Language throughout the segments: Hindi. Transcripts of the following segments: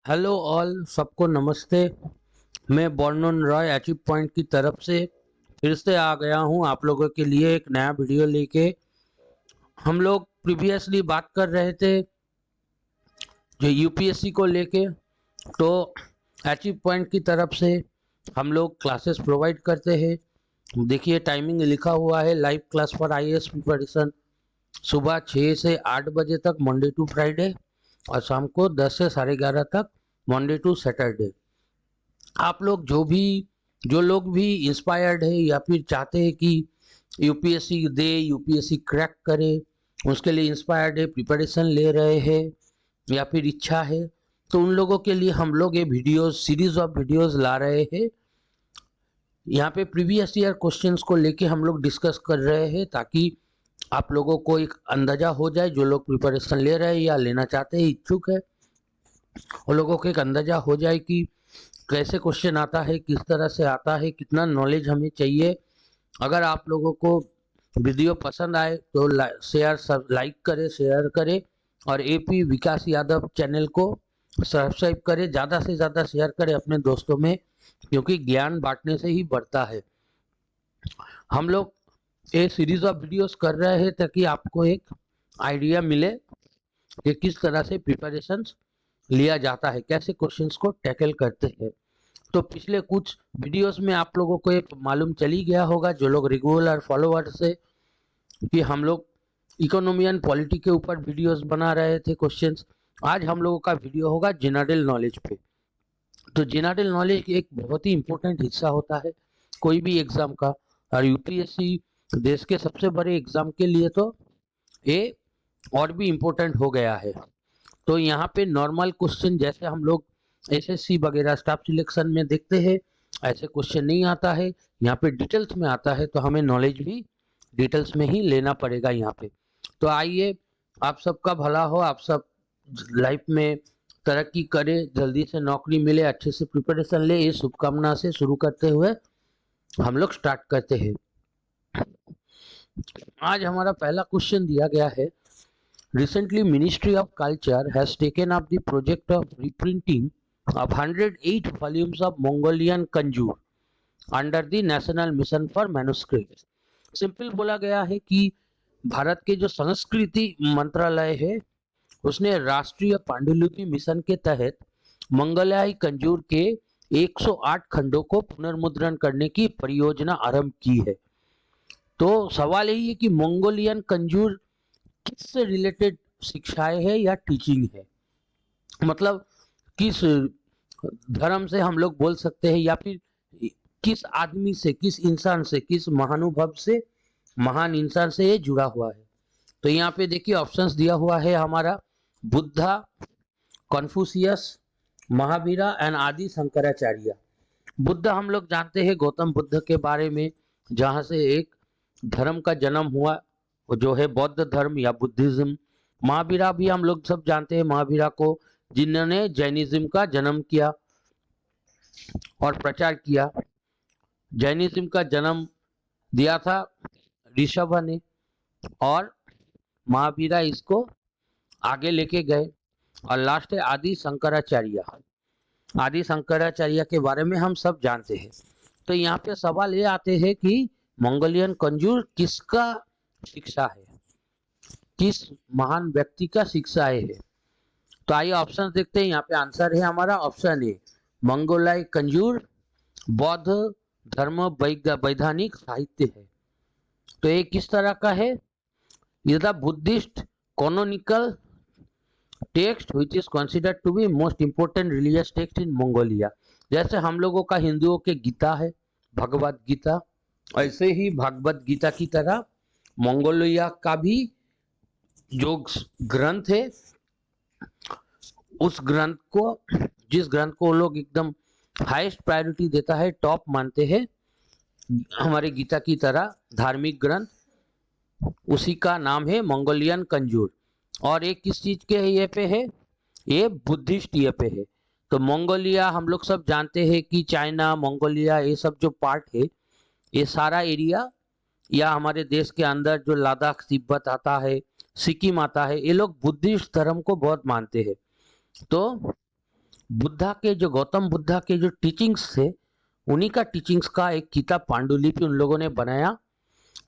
हेलो ऑल, सबको नमस्ते। मैं बॉर्नन रॉय अचीव पॉइंट की तरफ से फिर से आ गया हूं आप लोगों के लिए एक नया वीडियो लेके। हम लोग प्रीवियसली बात कर रहे थे जो यूपीएससी को लेके। तो अचीव पॉइंट की तरफ से हम लोग क्लासेस प्रोवाइड करते हैं। देखिए टाइमिंग लिखा हुआ है, live class for IAS preparation सुबह 6 से 8 बजे तक मंडे टू फ्राइडे, और शाम को 10 से 11:30 तक मंडे टू सैटरडे। आप लोग जो लोग भी इंस्पायर्ड है या फिर चाहते हैं कि यूपीएससी दे, यूपीएससी क्रैक करे, उसके लिए इंस्पायर्ड है, प्रिपरेशन ले रहे हैं या फिर इच्छा है, तो उन लोगों के लिए हम लोग ये वीडियोस, सीरीज ऑफ वीडियोस ला रहे हैं। यहाँ पे प्रीवियस ईयर क्वेश्चंस को लेके हम लोग डिस्कस कर रहे हैं ताकि आप लोगों को एक अंदाजा हो जाए, जो लोग प्रिपरेशन ले रहे हैं या लेना चाहते हैं, इच्छुक है, उन लोगों को एक अंदाजा हो जाए कि कैसे क्वेश्चन आता है, किस तरह से आता है, कितना नॉलेज हमें चाहिए। अगर आप लोगों को वीडियो पसंद आए तो लाइक करें, शेयर करें, और एपी विकास यादव चैनल को सब्सक्राइब करें। ज़्यादा से ज़्यादा शेयर करें अपने दोस्तों में, क्योंकि ज्ञान बांटने से ही बढ़ता है। हम लोग ये सीरीज ऑफ वीडियोस कर रहे हैं ताकि आपको एक आइडिया मिले कि किस तरह से प्रिपरेशन लिया जाता है, कैसे क्वेश्चंस को टैकल करते हैं। तो पिछले कुछ वीडियोस में आप लोगों को एक मालूम चली गया होगा, जो लोग रेगुलर फॉलोअर्स है, कि हम लोग इकोनॉमी एंड पॉलिटी के ऊपर वीडियोस बना रहे थे क्वेश्चंस। आज हम लोगों का वीडियो होगा जनरल नॉलेज पे। तो जनरल नॉलेज एक बहुत ही इंपॉर्टेंट हिस्सा होता है कोई भी एग्जाम का, और यूपीएससी देश के सबसे बड़े एग्जाम के लिए तो ये और भी इम्पोर्टेंट हो गया है। तो यहाँ पे नॉर्मल क्वेश्चन जैसे हम लोग एसएससी वगैरह स्टाफ सिलेक्शन में देखते हैं, ऐसे क्वेश्चन नहीं आता है। यहाँ पे डिटेल्स में आता है, तो हमें नॉलेज भी डिटेल्स में ही लेना पड़ेगा यहाँ पे। तो आइए, आप सबका भला हो, आप सब लाइफ में तरक्की करें, जल्दी से नौकरी मिले, अच्छे से प्रिपरेशन ले, ये शुभकामना से शुरू करते हुए हम लोग स्टार्ट करते हैं। आज हमारा पहला क्वेश्चन दिया गया है, recently Ministry of Culture has taken up the project of reprinting of 108 volumes of Mongolian Kanjur under the National Mission for Manuscripts। Simple बोला गया है कि भारत के जो संस्कृति मंत्रालय है, उसने राष्ट्रीय पांडुलिपि मिशन के तहत मंगोलियाई कंजूर के 108 खंडों को पुनर्मुद्रण करने की परियोजना आरंभ की है। तो सवाल यही है कि मंगोलियन कंजूर किससे रिलेटेड शिक्षाएं है या टीचिंग है, मतलब किस धर्म से हम लोग बोल सकते हैं, या फिर किस आदमी से, किस इंसान से, किस महानुभव से, महान इंसान से ये जुड़ा हुआ है। तो यहाँ पे देखिए ऑप्शंस दिया हुआ है हमारा, बुद्धा, कॉन्फ्यूशियस, महावीरा एंड आदि शंकराचार्य। बुद्ध हम लोग जानते हैं गौतम बुद्ध के बारे में, जहाँ से एक धर्म का जन्म हुआ, वो जो है बौद्ध धर्म या बुद्धिज्म। महावीरा भी हम लोग सब जानते हैं महावीरा को, जिन्होंने जैनिज्म का जन्म किया और प्रचार किया। जैनिज्म का जन्म दिया था ऋषभ ने, और महावीरा इसको आगे लेके गए। और लास्ट है आदि शंकराचार्य। आदि शंकराचार्य के बारे में हम सब जानते हैं। तो यहाँ पे सवाल ये आते हैं कि मंगोलियन कंजूर किसका शिक्षा है, किस महान व्यक्ति का शिक्षा है। तो आइए ऑप्शन देखते हैं। यहाँ पे आंसर है हमारा ऑप्शन ए, मंगोलाई कंजूर बौद्ध धर्म वैधानिक साहित्य है। तो ये किस तरह का है, ये the Buddhist canonical text which is considered to be most important religious text in Mongolia. जैसे हम लोगों का हिंदुओं के गीता है, भगवत गीता, ऐसे ही भगवत गीता की तरह मंगोलिया का भी जो ग्रंथ है, उस ग्रंथ को, जिस ग्रंथ को लोग एकदम हाईएस्ट प्रायोरिटी देता है, टॉप मानते हैं, हमारे गीता की तरह धार्मिक ग्रंथ, उसी का नाम है मंगोलियन कंजूर। और ये किस चीज के ये पे है, ये बुद्धिस्ट ये पे है। तो मंगोलिया हम लोग सब जानते हैं कि चाइना, मंगोलिया, ये सब जो पार्ट है, ये सारा एरिया, या हमारे देश के अंदर जो लद्दाख, तिब्बत आता है, सिक्किम आता है, ये लोग बुद्धिस्ट धर्म को बहुत मानते हैं। तो बुद्धा के जो गौतम बुद्धा के जो टीचिंग्स थे, उन्हीं का टीचिंग्स का एक किताब पांडुलिपि उन लोगों ने बनाया।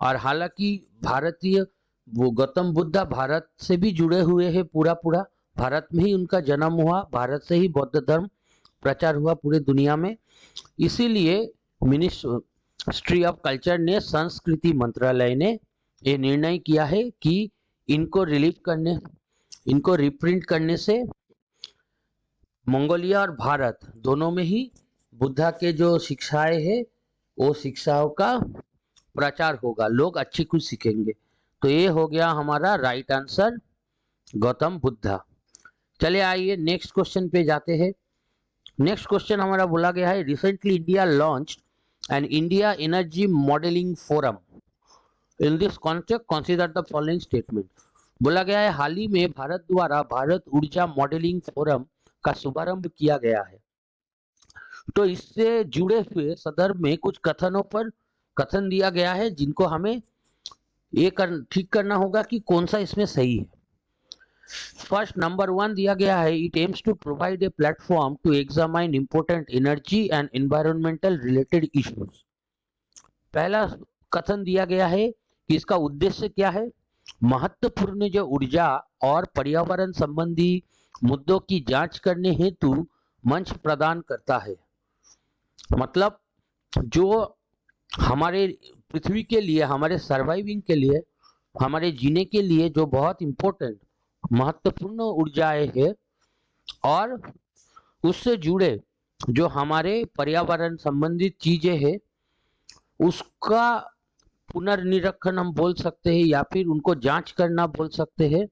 और हालांकि भारतीय वो गौतम बुद्धा भारत से भी जुड़े हुए हैं, पूरा पूरा भारत में ही उनका जन्म हुआ, भारत से ही बौद्ध धर्म प्रचार हुआ पूरे दुनिया में। इसीलिए मिनिस्ट्री ऑफ कल्चर ने, संस्कृति मंत्रालय ने ये निर्णय किया है कि इनको इनको रिप्रिंट करने से मंगोलिया और भारत दोनों में ही बुद्धा के जो शिक्षाएं हैं वो शिक्षाओं का प्रचार होगा, लोग अच्छी कुछ सीखेंगे। तो ये हो गया हमारा राइट आंसर, गौतम बुद्धा। चलिए आइए नेक्स्ट क्वेश्चन पे जाते हैं। नेक्स्ट क्वेश्चन हमारा बोला गया है, recently India launched N India energy modelling forum, in this context consider the following statement. बोला गया है हाल ही में भारत द्वारा भारत ऊर्जा मॉडलिंग फोरम का शुभारंभ किया गया है। तो इससे जुड़े हुए संदर्भ में कुछ कथन दिया गया है, जिनको हमें ठीक करना होगा कि कौन सा इसमें सही है। फर्स्ट नंबर 1 दिया गया है, it aims to provide a platform to examine important energy and environmental related issues. पहला कथन दिया गया है कि इसका उद्देश्य क्या है, महत्वपूर्ण जो ऊर्जा और पर्यावरण संबंधी मुद्दों की जांच करने हेतु मंच प्रदान करता है। मतलब जो हमारे पृथ्वी के लिए, हमारे सर्वाइविंग के लिए, हमारे जीने के लिए जो बहुत इंपॉर्टेंट महत्वपूर्ण ऊर्जाएं है और उससे जुड़े जो हमारे पर्यावरण संबंधित चीजें हैं, उसका पुनर्निरीक्षण हम बोल सकते हैं या फिर उनको जांच करना बोल सकते हैं,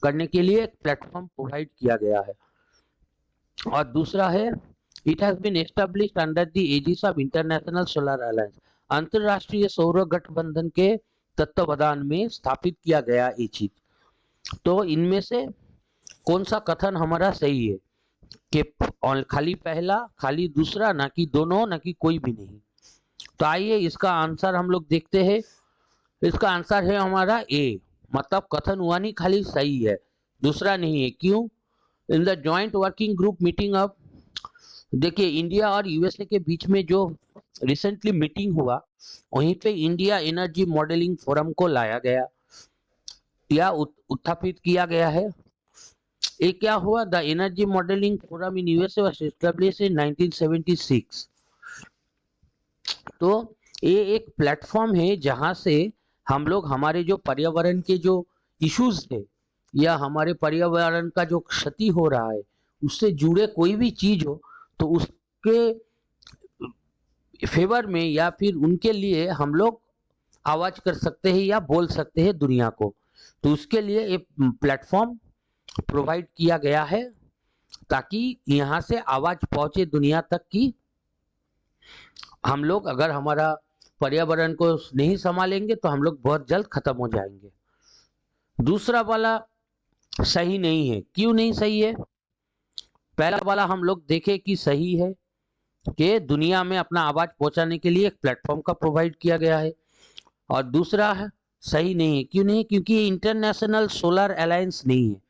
करने के लिए एक प्लेटफॉर्म प्रोवाइड किया गया है। और दूसरा है, it has been established under the aegis of International Solar Alliance, अंतरराष्ट्रीय सौर गठबंधन के तत्वावधान में स्थापित किया गया ये चीज। तो इनमें से कौन सा कथन हमारा सही है कि खाली पहला, खाली दूसरा, ना कि दोनों, ना कि कोई भी नहीं। तो आइए इसका आंसर हम लोग देखते हैं। इसका आंसर है हमारा ए, मतलब कथन हुआ नहीं, खाली सही है, दूसरा नहीं है। क्यों? In the joint working group meeting of, देखिए इंडिया और यूएसए के बीच में जो रिसेंटली मीटिंग हुआ, वहीं पे इंडिया एनर्जी मॉडलिंग फोरम को लाया गया या उत्थापित किया गया है। ये क्या हुआ, the energy modelling forum in USA was established in 1976। तो ये एक प्लेटफॉर्म है जहां से हम लोग हमारे जो पर्यावरण के जो इश्यूज है या हमारे पर्यावरण का जो क्षति हो रहा है उससे जुड़े कोई भी चीज हो, तो उसके फेवर में या फिर उनके लिए हम लोग आवाज कर सकते हैं या बोल सकते हैं दुनिया को। तो उसके लिए एक प्लेटफॉर्म प्रोवाइड किया गया है ताकि यहाँ से आवाज पहुंचे दुनिया तक की हम लोग अगर हमारा पर्यावरण को नहीं संभालेंगे तो हम लोग बहुत जल्द खत्म हो जाएंगे। दूसरा वाला सही नहीं है। क्यों नहीं सही है? पहला वाला हम लोग देखें कि सही है कि दुनिया में अपना आवाज पहुंचाने के लिए एक प्लेटफॉर्म का प्रोवाइड किया गया है। और दूसरा है सही नहीं है। क्यों नहीं? क्योंकि ये इंटरनेशनल सोलर अलायंस नहीं है।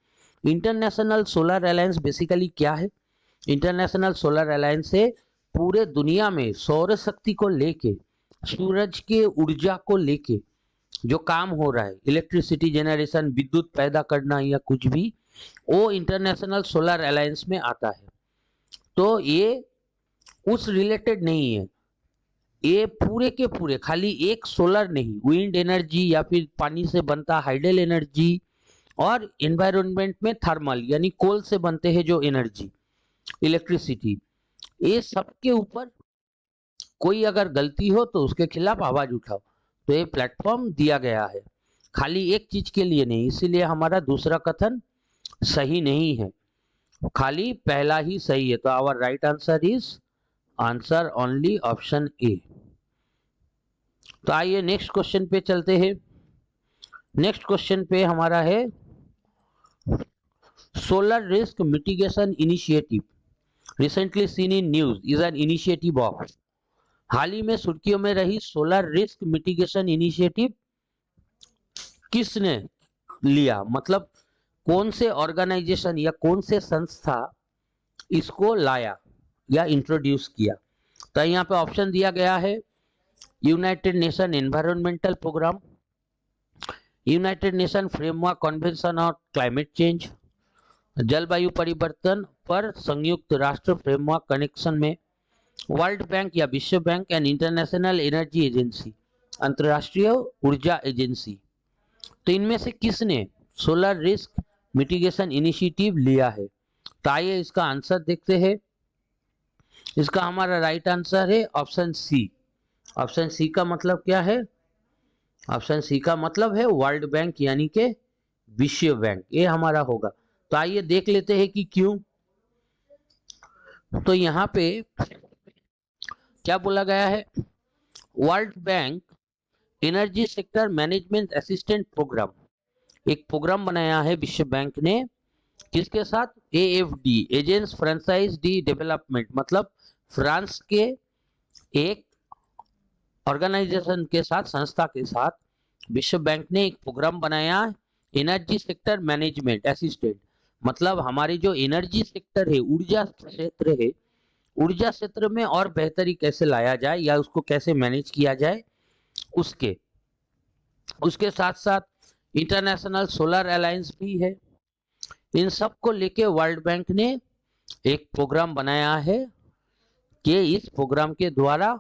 इंटरनेशनल सोलर अलायंस बेसिकली क्या है? इंटरनेशनल सोलर अलायंस से पूरे दुनिया में सौर शक्ति को लेके, सूरज के ऊर्जा को लेके जो काम हो रहा है, इलेक्ट्रिसिटी जनरेशन, विद्युत पैदा करना या कुछ भी, वो इंटरनेशनल सोलर अलायंस में आता है। तो ये उस रिलेटेड नहीं है। ये पूरे के पूरे खाली एक सोलर नहीं, विंड एनर्जी या फिर पानी से बनता हाइडल एनर्जी और एनवायरनमेंट में थर्मल यानी कोल से बनते हैं जो एनर्जी, इलेक्ट्रिसिटी, ये सबके ऊपर कोई अगर गलती हो तो उसके खिलाफ आवाज उठाओ। तो ये प्लेटफॉर्म दिया गया है, खाली एक चीज के लिए नहीं। इसीलिए हमारा दूसरा कथन सही नहीं है, खाली पहला ही सही है। तो our right answer is answer only option A. तो आइए नेक्स्ट क्वेश्चन पे चलते हैं। नेक्स्ट क्वेश्चन पे हमारा है solar risk mitigation initiative recently seen in news is an initiative of. हाल ही में सुर्खियों में रही सोलर रिस्क मिटिगेशन इनिशिएटिव किसने लिया, मतलब कौन से ऑर्गेनाइजेशन या कौन से संस्था इसको लाया या इंट्रोड्यूस किया। तो यहाँ पे ऑप्शन दिया गया है United Nation Environmental Programme, United Nation Framework Convention on Climate Change, जलवायु परिवर्तन पर संयुक्त राष्ट्र फ्रेमवर्क कनेक्शन में, वर्ल्ड बैंक या विश्व bank and International Energy Agency, अंतर्राष्ट्रीय ऊर्जा एजेंसी। तो इनमें से किसने सोलर रिस्क मिटिगेशन इनिशिएटिव लिया है? तो आइए इसका आंसर देखते हैं। इसका हमारा राइट आंसर है ऑप्शन सी। ऑप्शन सी का मतलब क्या है? ऑप्शन सी का मतलब है वर्ल्ड बैंक यानी के विश्व बैंक, ये हमारा होगा। तो आइए देख लेते हैं कि क्यों। तो यहाँ पे क्या बोला गया है? World Bank Energy Sector Management Assistant Programme, एक प्रोग्राम बनाया है विश्व बैंक ने, किसके साथ? AFD, Agence Française de Développement, मतलब फ्रांस के एक ऑर्गेनाइजेशन के साथ, संस्था के साथ विश्व बैंक ने एक प्रोग्राम बनाया एनर्जी सेक्टर मैनेजमेंट असिस्टेंट, मतलब हमारी जो एनर्जी सेक्टर है, ऊर्जा क्षेत्र है, ऊर्जा क्षेत्र में और बेहतरी कैसे लाया जाए या उसको कैसे मैनेज किया जाए, उसके साथ साथ इंटरनेशनल सोलर अलायंस भी है। इन सब को लेके वर्ल्ड बैंक ने एक प्रोग्राम बनाया है कि इस प्रोग्राम के द्वारा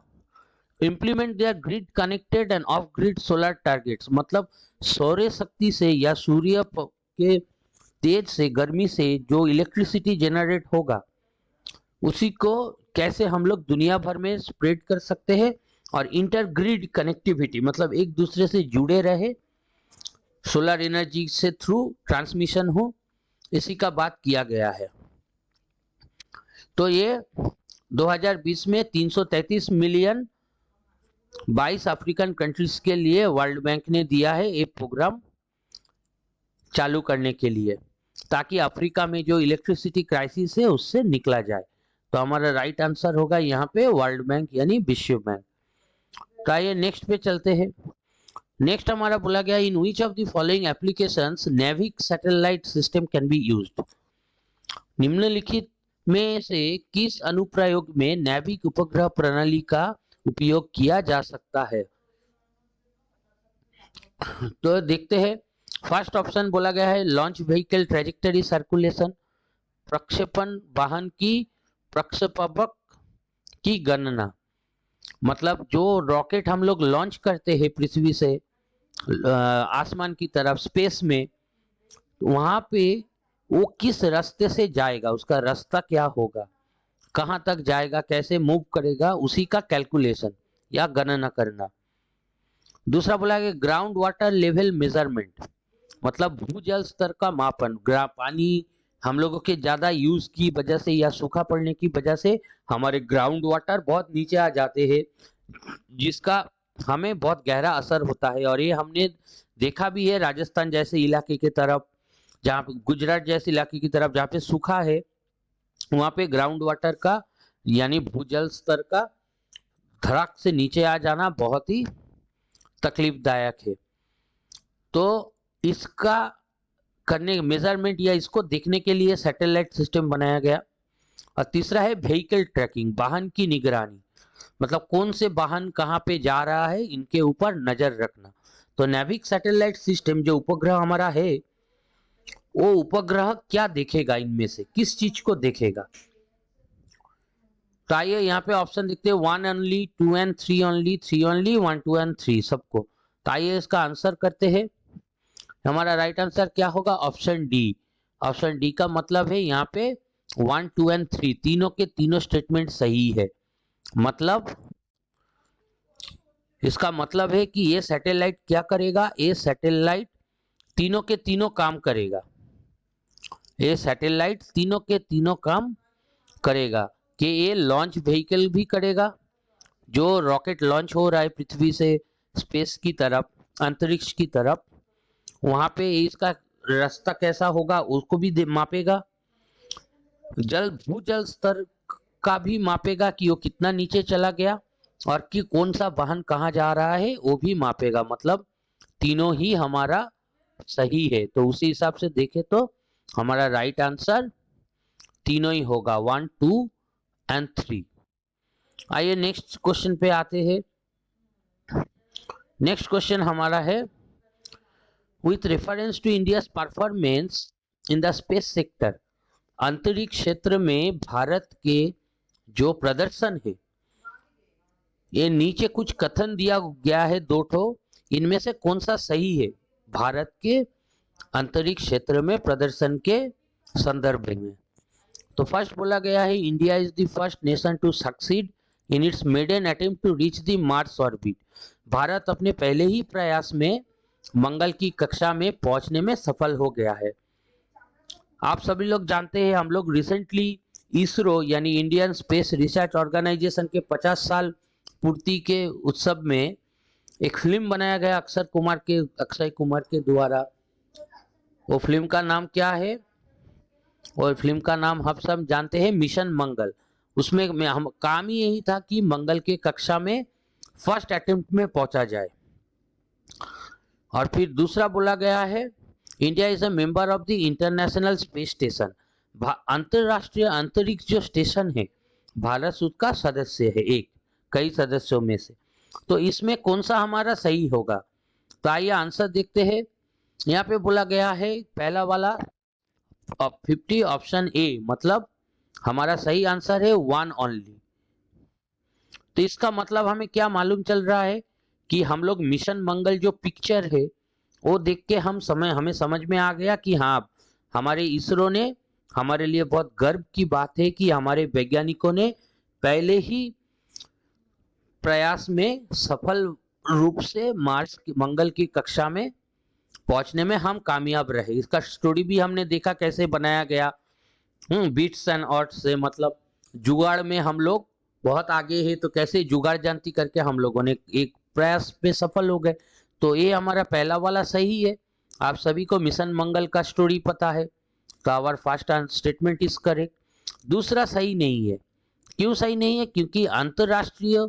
implement there grid connected end of grid solar targets, मतलब सौर शक्ति से या सूर्य के तेज से, गर्मी से जो इलेक्ट्रिसिटी जनरेट होगा उसी को कैसे हम लोग दुनिया भर में स्प्रेड कर सकते हैं, और इंटर ग्रिड कनेक्टिविटी, मतलब एक दूसरे से जुड़े रहे, सोलर एनर्जी से थ्रू ट्रांसमिशन हो, इसी का बात किया गया है। तो ये 2020 में 333 मिलियन 22 अफ्रीकन कंट्रीज के लिए वर्ल्ड बैंक ने दिया है एक प्रोग्राम चालू करने के लिए, ताकि अफ्रीका में जो इलेक्ट्रिसिटी क्राइसिस है उससे निकला जाए। तो हमारा राइट आंसर होगा यहाँ पे वर्ल्ड बैंक यानी विश्व बैंक। तो आइए नेक्स्ट पे चलते हैं। नेक्स्ट हमारा बोला गया in which of the following applications NavIC satellite system can be used, निम्नलिखित में से किस अनुप्रयोग में नेविक उपग्रह प्रणाली का उपयोग किया जा सकता है? तो देखते हैं। फर्स्ट ऑप्शन बोला गया है लॉन्च व्हीकल ट्रेजेक्टरी सर्कुलेशन, प्रक्षेपण वाहन की प्रक्षेपवक की गणना, मतलब जो रॉकेट हम लोग लॉन्च करते हैं पृथ्वी से आसमान की तरफ स्पेस में, वहां पे वो किस रास्ते से जाएगा, उसका रास्ता क्या होगा, कहां तक जाएगा, कैसे मूव करेगा, उसी का कैलकुलेशन या गणना करना। दूसरा बोला गया ग्राउंड वाटर लेवल मेजरमेंट, मतलब भूजल स्तर का मापन, पानी हम लोगों के ज्यादा यूज की वजह से या सूखा पड़ने की वजह से हमारे ग्राउंड वाटर बहुत नीचे आ जाते हैं, जिसका हमें बहुत गहरा असर होता है। और ये हमने देखा भी है राजस्थान जैसे इलाके की तरफ, जहाँ पे गुजरात जैसे इलाके की तरफ जहाँ पे सूखा है, वहां पे ग्राउंड वाटर का यानी भूजल स्तर का धड़ाक से नीचे आ जाना बहुत ही तकलीफदायक है। तो इसका करने मेजरमेंट या इसको देखने के लिए सैटेलाइट सिस्टम बनाया गया। और तीसरा है व्हीकल ट्रैकिंग, वाहन की निगरानी, मतलब कौन से वाहन कहाँ पे जा रहा है इनके ऊपर नजर रखना। तो नेविक सैटेलाइट सिस्टम जो उपग्रह हमारा है, वो उपग्रह क्या देखेगा, इनमें से किस चीज को देखेगा? तो आइए यहाँ पे ऑप्शन देखते हैं 1 only, 2 and 3 only, 3 only, 1 2 and 3 सबको। तो आइए इसका आंसर करते हैं। हमारा राइट आंसर क्या होगा? Option D. ऑप्शन डी का मतलब है यहाँ पे 1 2 एंड 3 तीनों के तीनों स्टेटमेंट सही है। मतलब इसका मतलब है कि ये सैटेलाइट क्या करेगा, ये सैटेलाइट तीनों के तीनों काम करेगा, ये सैटेलाइट तीनों के तीनों काम करेगा। कि ये लॉन्च व्हीकल भी करेगा, जो रॉकेट लॉन्च हो रहा है पृथ्वी से स्पेस की तरफ, अंतरिक्ष की तरफ, वहां पे इसका रास्ता कैसा होगा उसको भी मापेगा, भूजल स्तर का भी मापेगा कि वो कितना नीचे चला गया, और कि कौन सा वाहन कहाँ जा रहा है वो भी मापेगा। मतलब तीनों ही हमारा सही है। तो उसी हिसाब से देखे तो हमारा राइट आंसर तीनों ही होगा, 1, 2 एंड 3। आइए नेक्स्ट क्वेश्चन पे आते हैं। नेक्स्ट क्वेश्चन हमारा है, with reference to India's performance in the space sector, अंतरिक्ष क्षेत्र में भारत के जो प्रदर्शन है, ये नीचे कुछ कथन दिया गया है 2 ठो, इनमें से कौन सा सही है भारत के अंतरिक्ष क्षेत्र में प्रदर्शन के संदर्भ में? तो फर्स्ट बोला गया है, India is the first nation to succeed in its maiden attempt to reach the Mars orbit. Bharat अपने पहले ही प्रयास में मंगल की कक्षा में पहुंचने में सफल हो गया है। आप सभी लोग जानते हैं, हम लोग रिसेंटली इसरो यानी इंडियन स्पेस रिसर्च ऑर्गेनाइजेशन के 50 साल पूर्ति के उत्सव में एक फिल्म बनाया गया अक्षय कुमार के द्वारा। वो फिल्म का नाम क्या है? और फिल्म का नाम हम सब जानते हैं, मिशन मंगल। उसमें हम काम ही यही था कि मंगल के कक्षा में फर्स्ट अटेम्प्ट में पहुंचा जाए। और फिर दूसरा बोला गया है, India is a member of the international space station. अंतरराष्ट्रीय अंतरिक्ष जो स्टेशन है, भारत उसका सदस्य है, एक कई सदस्यों में से। तो इसमें कौन सा हमारा सही होगा? तो आइए आंसर देखते हैं। यहाँ पे बोला गया है पहला वाला 50 ऑप्शन ए, मतलब हमारा सही आंसर है 1 ओनली। तो इसका मतलब हमें क्या मालूम चल रहा है कि हम लोग मिशन मंगल जो पिक्चर है वो देख के हमें समझ में आ गया कि हाँ, हमारे इसरो ने, हमारे लिए बहुत गर्व की बात है कि हमारे वैज्ञानिकों ने पहले ही प्रयास में सफल रूप से मंगल की कक्षा में पहुंचने में हम कामयाब रहे। इसका स्टोरी भी हमने देखा कैसे बनाया गया, बीट्स एंड ऑड्स से, मतलब जुगाड़ में हम लोग बहुत आगे हैं, तो कैसे जुगाड़ जानती करके हम लोगों ने एक प्रयास पे सफल हो गए। तो ये हमारा पहला वाला सही है। आप सभी को मिशन मंगल का स्टोरी पता है, तो our first statement is correct. दूसरा सही नहीं है। क्यों सही नहीं है? क्योंकि अंतरराष्ट्रीय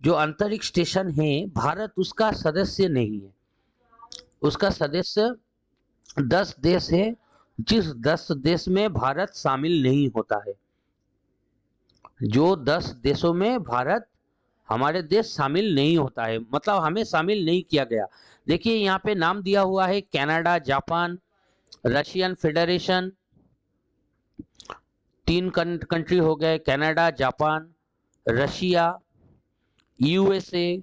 जो अंतरिक्ष स्टेशन है, भारत उसका सदस्य नहीं है। उसका सदस्य 10 देश है, जिस 10 देश में भारत शामिल नहीं होता है। जो 10 देशों में भारत, हमारे देश शामिल नहीं होता है, मतलब हमें शामिल नहीं किया गया। देखिए यहाँ पे नाम दिया हुआ है Canada, Japan, Russian federation, 3 country हो गए, Canada, Japan, Russia, USA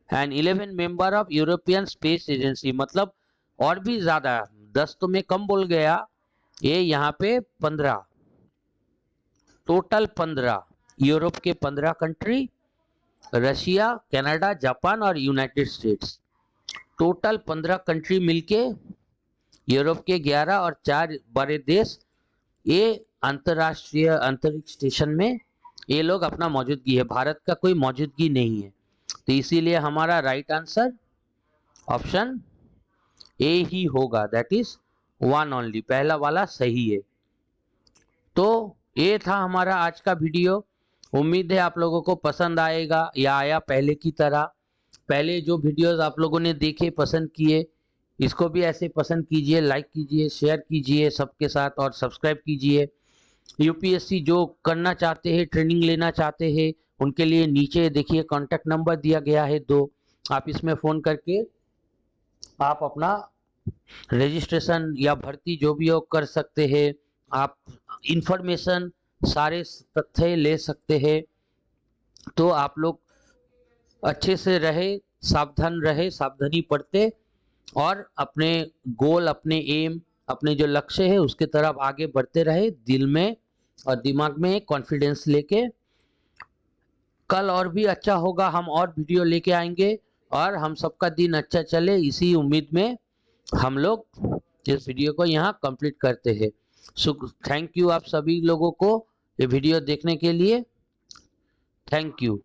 and 11 member of European space agency. मतलब और भी ज्यादा, 10 तो मैं कम बोल गया, ये यहाँ पे 15, टोटल 15, यूरोप के 15 कंट्री, रशिया, कनाडा, जापान और यूनाइटेड स्टेट्स, टोटल 15 कंट्री मिलके यूरोप के 11 और 4 बड़े देश, ये अंतरराष्ट्रीय अंतरिक्ष स्टेशन में ये लोग अपना मौजूदगी है। भारत का कोई मौजूदगी नहीं है। तो इसीलिए हमारा राइट आंसर ऑप्शन ए ही होगा, दैट इज 1 ओनली, पहला वाला सही है। तो ये था हमारा आज का वीडियो। उम्मीद है आप लोगों को पसंद आएगा या आया पहले की तरह। पहले जो वीडियोस आप लोगों ने देखे, पसंद किए, इसको भी ऐसे पसंद कीजिए, लाइक कीजिए, शेयर कीजिए सबके साथ और सब्सक्राइब कीजिए। यूपीएससी जो करना चाहते हैं, ट्रेनिंग लेना चाहते हैं, उनके लिए नीचे देखिए कॉन्टैक्ट नंबर दिया गया है 2, आप इसमें फ़ोन करके आप अपना रजिस्ट्रेशन या भर्ती जो भी हो कर सकते हैं। आप इंफॉर्मेशन सारे तथ्य ले सकते हैं। तो आप लोग अच्छे से रहे, सावधान रहे, सावधानी बरते और अपने गोल, अपने एम, अपने जो लक्ष्य है उसके तरफ आगे बढ़ते रहे, दिल में और दिमाग में कॉन्फिडेंस लेके। कल और भी अच्छा होगा, हम और वीडियो लेके आएंगे और हम सबका दिन अच्छा चले, इसी उम्मीद में हम लोग इस वीडियो को यहाँ कंप्लीट करते हैं। थैंक यू आप सभी लोगों को ये वीडियो देखने के लिए। Thank you.